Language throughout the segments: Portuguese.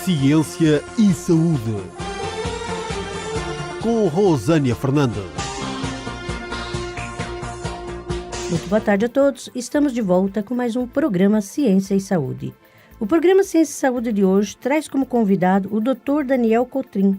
Ciência e Saúde, com Rosânia Fernandes. Muito boa tarde a todos. Estamos de volta com mais um programa Ciência e Saúde. O programa Ciência e Saúde de hoje traz como convidado o Dr. Daniel Cotrim,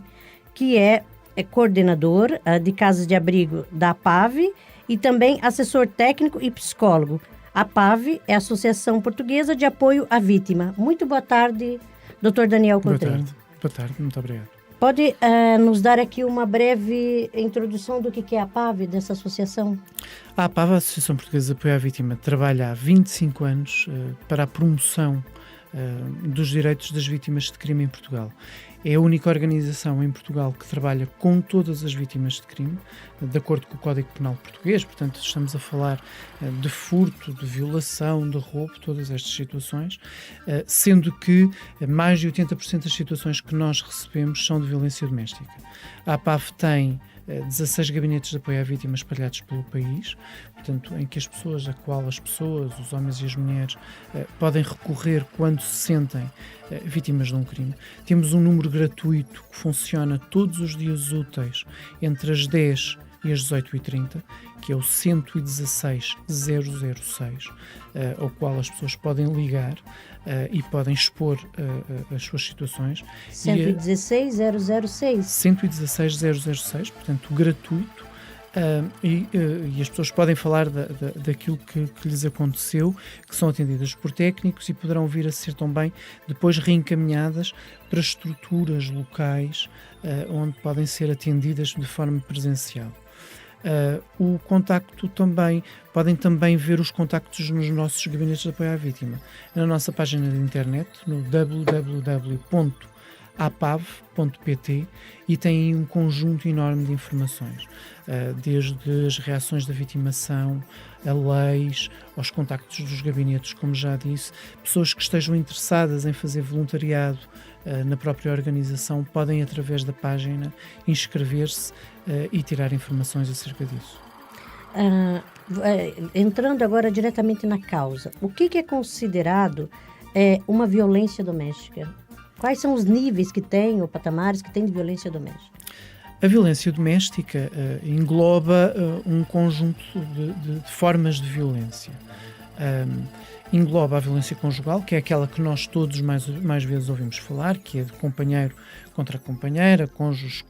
que é coordenador de casas de abrigo da APAV e também assessor técnico e psicólogo. A APAV é a Associação Portuguesa de Apoio à Vítima. Muito boa tarde, Dr. Daniel Cotrim. Boa tarde, muito obrigado. Pode nos dar aqui uma breve introdução do que é a APAV, dessa associação? A APAV, a Associação Portuguesa de Apoio à Vítima, trabalha há 25 anos para a promoção dos direitos das vítimas de crime em Portugal. É a única organização em Portugal que trabalha com todas as vítimas de crime, de acordo com o Código Penal português. Portanto, estamos a falar de furto, de violação, de roubo, todas estas situações, sendo que mais de 80% das situações que nós recebemos são de violência doméstica. A APAV tem 16 gabinetes de apoio à vítima espalhados pelo país, portanto, em que as pessoas, os homens e as mulheres, podem recorrer quando se sentem vítimas de um crime. Temos um número gratuito que funciona todos os dias úteis entre as 10 e as 18h30, que é o 116 006, ao qual as pessoas podem ligar e podem expor as suas situações. 116 006. 116 006, portanto, gratuito. E as pessoas podem falar daquilo que lhes aconteceu, que são atendidas por técnicos e poderão vir a ser também depois reencaminhadas para estruturas locais onde podem ser atendidas de forma presencial. O contacto também, podem também ver os contactos nos nossos gabinetes de apoio à vítima, na nossa página de internet, no www.apav.pt, e tem um conjunto enorme de informações, desde as reações da vitimação, a leis, aos contactos dos gabinetes, como já disse. Pessoas que estejam interessadas em fazer voluntariado na própria organização podem, através da página, inscrever-se e tirar informações acerca disso. Entrando agora diretamente na causa, o que é considerado uma violência doméstica? Quais são os níveis que tem, ou patamares que tem de violência doméstica? A violência doméstica engloba um conjunto de formas de violência. Engloba a violência conjugal, que é aquela que nós todos mais vezes ouvimos falar, que é de companheiro contra companheira, cônjuge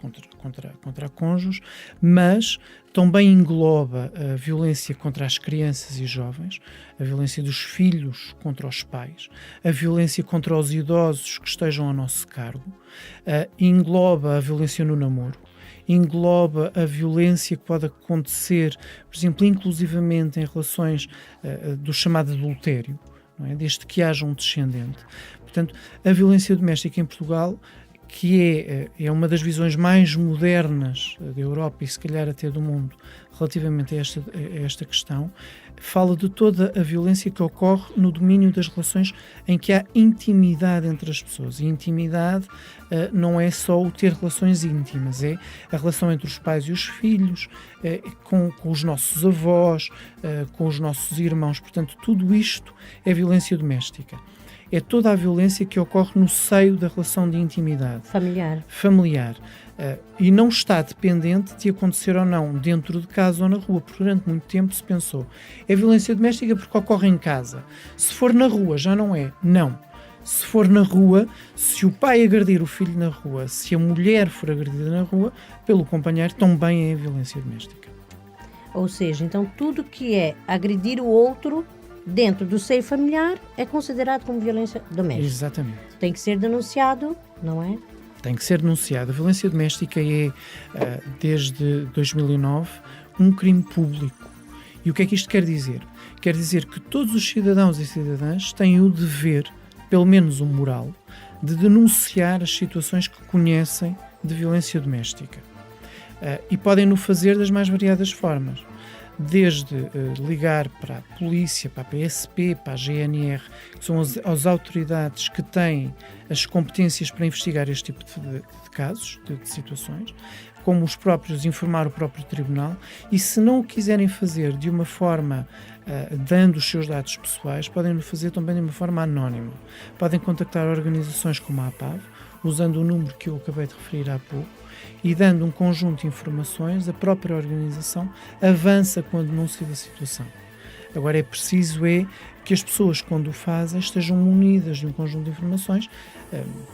contra cônjuge, mas também engloba a violência contra as crianças e jovens, a violência dos filhos contra os pais, a violência contra os idosos que estejam a nosso cargo, engloba a violência no namoro, engloba a violência que pode acontecer, por exemplo, inclusivamente em relações do chamado adultério, não é? Desde que haja um descendente. Portanto, a violência doméstica em Portugal, que é uma das visões mais modernas da Europa e se calhar até do mundo relativamente a esta questão, fala de toda a violência que ocorre no domínio das relações em que há intimidade entre as pessoas. E intimidade não é só o ter relações íntimas, é a relação entre os pais e os filhos, com os nossos avós, com os nossos irmãos. Portanto, tudo isto é violência doméstica. É toda a violência que ocorre no seio da relação de intimidade. Familiar. E não está dependente de acontecer ou não dentro de casa ou na rua, porque durante muito tempo se pensou, é violência doméstica porque ocorre em casa. Se for na rua, já não é. Não. Se for na rua, se o pai agredir o filho na rua, se a mulher for agredida na rua, pelo companheiro, também é violência doméstica. Ou seja, então tudo que é agredir o outro dentro do seio familiar é considerado como violência doméstica. Exatamente. Tem que ser denunciado, não é? Tem que ser denunciado. A violência doméstica é, desde 2009, um crime público. E o que é que isto quer dizer? Quer dizer que todos os cidadãos e cidadãs têm o dever, pelo menos o moral, de denunciar as situações que conhecem de violência doméstica. E podem-no fazer das mais variadas formas. Desde ligar para a polícia, para a PSP, para a GNR, que são as autoridades que têm as competências para investigar este tipo de casos, de situações, como os próprios informar o próprio tribunal, e se não o quiserem fazer de uma forma dando os seus dados pessoais, podem o fazer também de uma forma anónima. Podem contactar organizações como a APAV, usando o número que eu acabei de referir há pouco, e dando um conjunto de informações, a própria organização avança com a denúncia da situação. Agora é preciso que as pessoas, quando o fazem, estejam munidas de um conjunto de informações,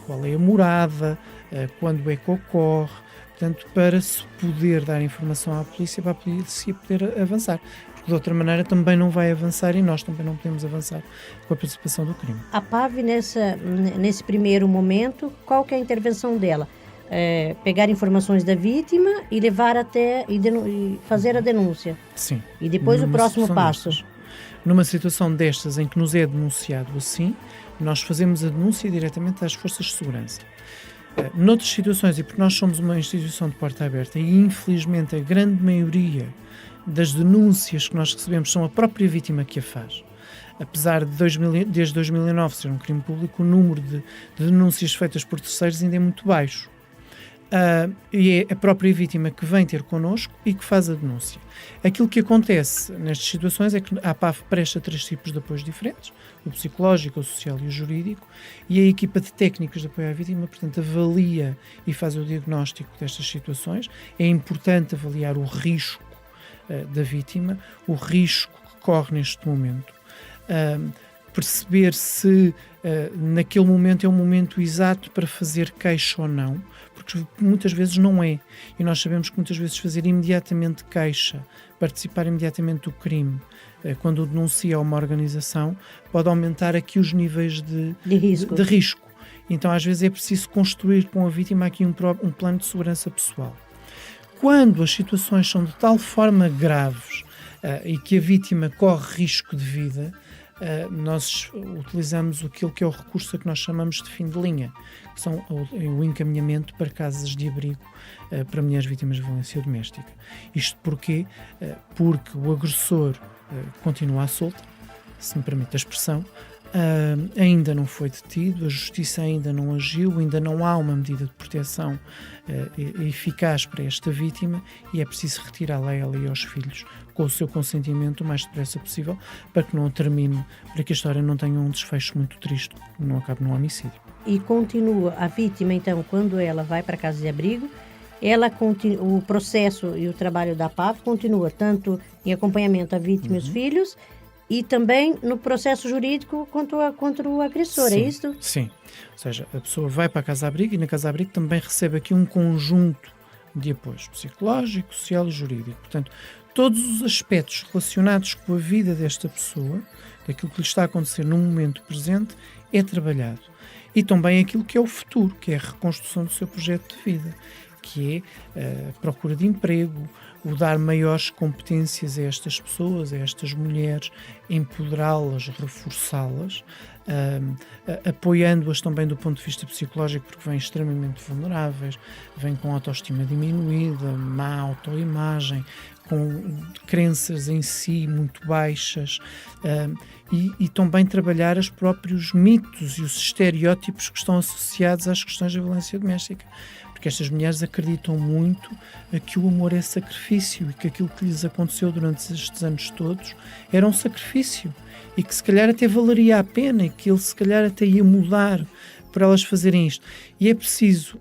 qual é a morada, quando é que ocorre, portanto, para se poder dar informação à polícia, para a polícia poder avançar. Porque de outra maneira também não vai avançar e nós também não podemos avançar com a participação do crime. A PAV, nesse primeiro momento, qual que é a intervenção dela? Pegar informações da vítima e levar até e fazer a denúncia. Sim. E depois o próximo passo. Numa situação destas em que nos é denunciado assim, nós fazemos a denúncia diretamente às forças de segurança. Noutras situações, e porque nós somos uma instituição de porta aberta e infelizmente a grande maioria das denúncias que nós recebemos são a própria vítima que a faz. Apesar de desde 2009 ser um crime público, o número de denúncias feitas por terceiros ainda é muito baixo. E é a própria vítima que vem ter connosco e que faz a denúncia. Aquilo que acontece nestas situações é que a APAV presta 3 tipos de apoios diferentes: o psicológico, o social e o jurídico, e a equipa de técnicos de apoio à vítima, portanto, avalia e faz o diagnóstico destas situações. É importante avaliar o risco da vítima, o risco que corre neste momento, perceber se naquele momento é o momento exato para fazer queixa ou não, porque muitas vezes não é. E nós sabemos que muitas vezes fazer imediatamente queixa, participar imediatamente do crime, quando o denuncia a uma organização, pode aumentar aqui os níveis de risco. Então às vezes é preciso construir com a vítima aqui um plano de segurança pessoal. Quando as situações são de tal forma graves e que a vítima corre risco de vida, nós utilizamos aquilo que é o recurso a que nós chamamos de fim de linha, que são o encaminhamento para casas de abrigo para mulheres vítimas de violência doméstica. Isto porquê? Porque o agressor continua à solta, se me permite a expressão, ainda não foi detido, a justiça ainda não agiu, ainda não há uma medida de proteção eficaz para esta vítima e é preciso retirá-la a ela e aos filhos com o seu consentimento o mais depressa possível, para que não termine, para que a história não tenha um desfecho muito triste, que não acabe num homicídio. E continua a vítima, então, quando ela vai para a casa de abrigo, o processo e o trabalho da PAV continua tanto em acompanhamento à vítima e os filhos, e também no processo jurídico contra o agressor, sim, é isto? Sim, ou seja, a pessoa vai para a casa-abrigo e na casa-abrigo também recebe aqui um conjunto de apoios psicológico, social e jurídico. Portanto, todos os aspectos relacionados com a vida desta pessoa, daquilo que lhe está a acontecer no momento presente, é trabalhado. E também aquilo que é o futuro, que é a reconstrução do seu projeto de vida, que é a procura de emprego, o dar maiores competências a estas pessoas, a estas mulheres, empoderá-las, reforçá-las, apoiando-as também do ponto de vista psicológico, porque vêm extremamente vulneráveis, vêm com autoestima diminuída, má autoimagem, com crenças em si muito baixas, e também trabalhar os próprios mitos e os estereótipos que estão associados às questões da violência doméstica. Porque estas mulheres acreditam muito que o amor é sacrifício e que aquilo que lhes aconteceu durante estes anos todos era um sacrifício e que se calhar até valeria a pena e que ele se calhar até ia mudar para elas fazerem isto. E é preciso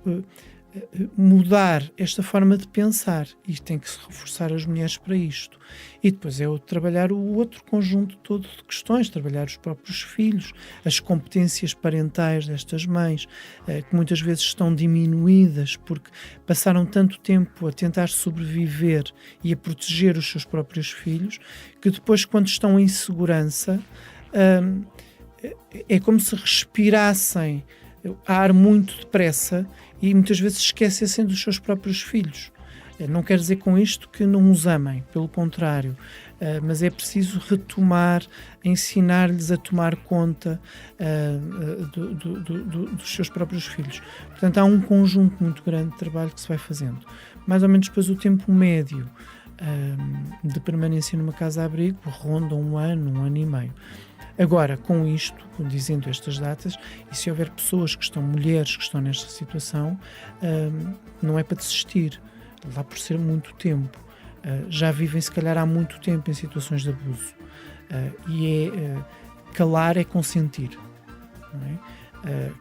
mudar esta forma de pensar e tem que se reforçar as mulheres para isto. E depois é trabalhar o outro conjunto todo de questões, trabalhar os próprios filhos, as competências parentais destas mães, que muitas vezes estão diminuídas porque passaram tanto tempo a tentar sobreviver e a proteger os seus próprios filhos, que depois, quando estão em segurança, é como se respirassem ar muito depressa e muitas vezes esquecessem dos seus próprios filhos. Não quer dizer com isto que não os amem, pelo contrário, mas é preciso retomar, ensinar-lhes a tomar conta dos seus próprios filhos. Portanto, há um conjunto muito grande de trabalho que se vai fazendo. Mais ou menos depois o tempo médio de permanência numa casa-abrigo ronda um ano e meio. Agora, com isto, dizendo estas datas, e se houver pessoas que estão, mulheres que estão nesta situação, não é para desistir. lá por ser muito tempo, já vivem se calhar há muito tempo em situações de abuso. Calar é consentir, não é?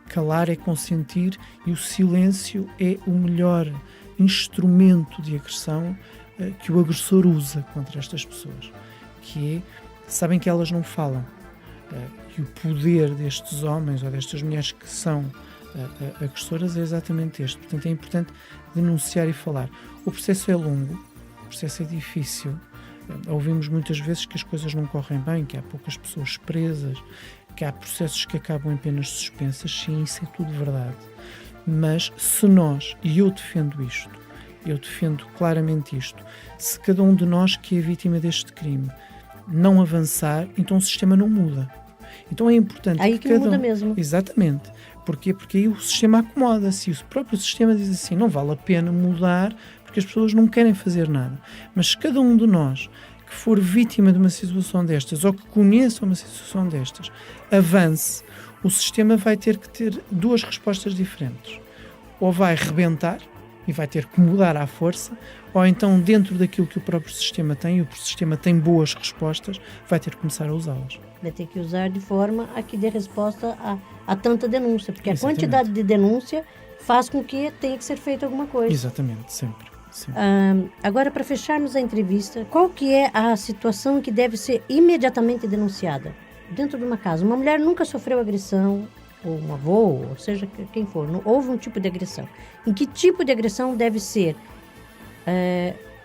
Calar é consentir, e o silêncio é o melhor instrumento de agressão que o agressor usa contra estas pessoas, que é, sabem que elas não falam, e o poder destes homens ou destas mulheres que são agressoras é exatamente este. Portanto, é importante denunciar e falar. O processo é longo, o processo é difícil. Ouvimos muitas vezes que as coisas não correm bem, que há poucas pessoas presas, que há processos que acabam em penas suspensas. Sim, isso é tudo verdade. Mas se nós, e eu defendo claramente isto, se cada um de nós que é vítima deste crime não avançar, então o sistema não muda. Então é importante aí que não muda mesmo. Exatamente. Porquê? Porque aí o sistema acomoda-se, e o próprio sistema diz assim, não vale a pena mudar, porque as pessoas não querem fazer nada. Mas se cada um de nós que for vítima de uma situação destas, ou que conheça uma situação destas, avance, o sistema vai ter que ter duas respostas diferentes. Ou vai rebentar e vai ter que mudar à força, ou então, dentro daquilo que o próprio sistema tem, e o sistema tem boas respostas, vai ter que começar a usá-las. Vai ter que usar de forma a que dê resposta a tanta denúncia, porque Exatamente. A quantidade de denúncia faz com que tenha que ser feita alguma coisa. Exatamente, sempre. Agora, para fecharmos a entrevista, qual que é a situação que deve ser imediatamente denunciada dentro de uma casa? Uma mulher nunca sofreu agressão, ou um avô, ou seja, quem for, não houve um tipo de agressão. Em que tipo de agressão deve ser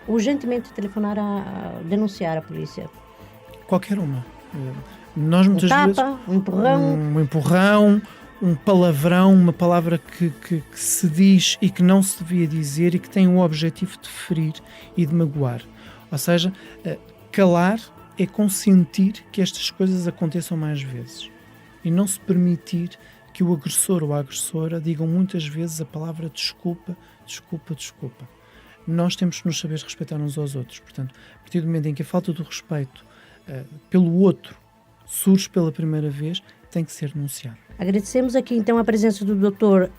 urgentemente telefonar a denunciar a polícia? Qualquer uma. Nós muitas vezes... Um empurrão? Um empurrão, um palavrão, uma palavra que se diz e que não se devia dizer e que tem o objetivo de ferir e de magoar. Ou seja, calar é consentir que estas coisas aconteçam mais vezes. E não se permitir que o agressor ou a agressora digam muitas vezes a palavra desculpa, desculpa, desculpa. Nós temos que nos saber respeitar uns aos outros. Portanto, a partir do momento em que a falta do respeito pelo outro surge pela primeira vez, tem que ser denunciado. Agradecemos aqui então a presença do Dr.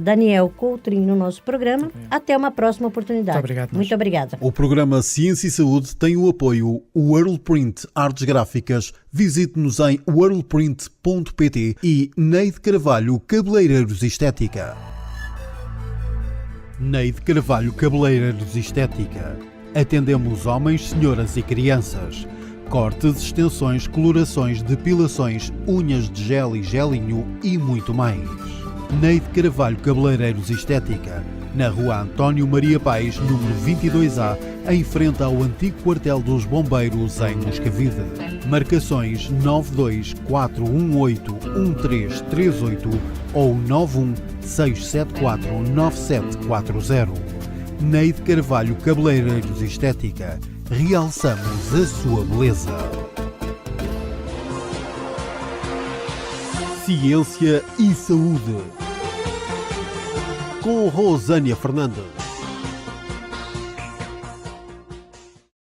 Daniel Coutrin no nosso programa. Até uma próxima oportunidade. Muito obrigado. Muito obrigada. O programa Ciência e Saúde tem o apoio Worldprint Artes Gráficas. Visite-nos em worldprint.pt e Neide Carvalho Cabeleireiros Estética. Neide Carvalho Cabeleireiros Estética. Atendemos homens, senhoras e crianças. Cortes, extensões, colorações, depilações, unhas de gel e gelinho e muito mais. Neide Carvalho Cabeleireiros Estética, na Rua António Maria Pais, número 22A, em frente ao antigo quartel dos bombeiros em Moscavide. Marcações 924181338 ou 916749740. Neide Carvalho Cabeleireiros Estética. Realçamos a sua beleza. Ciência e Saúde. Com Rosânia Fernandes.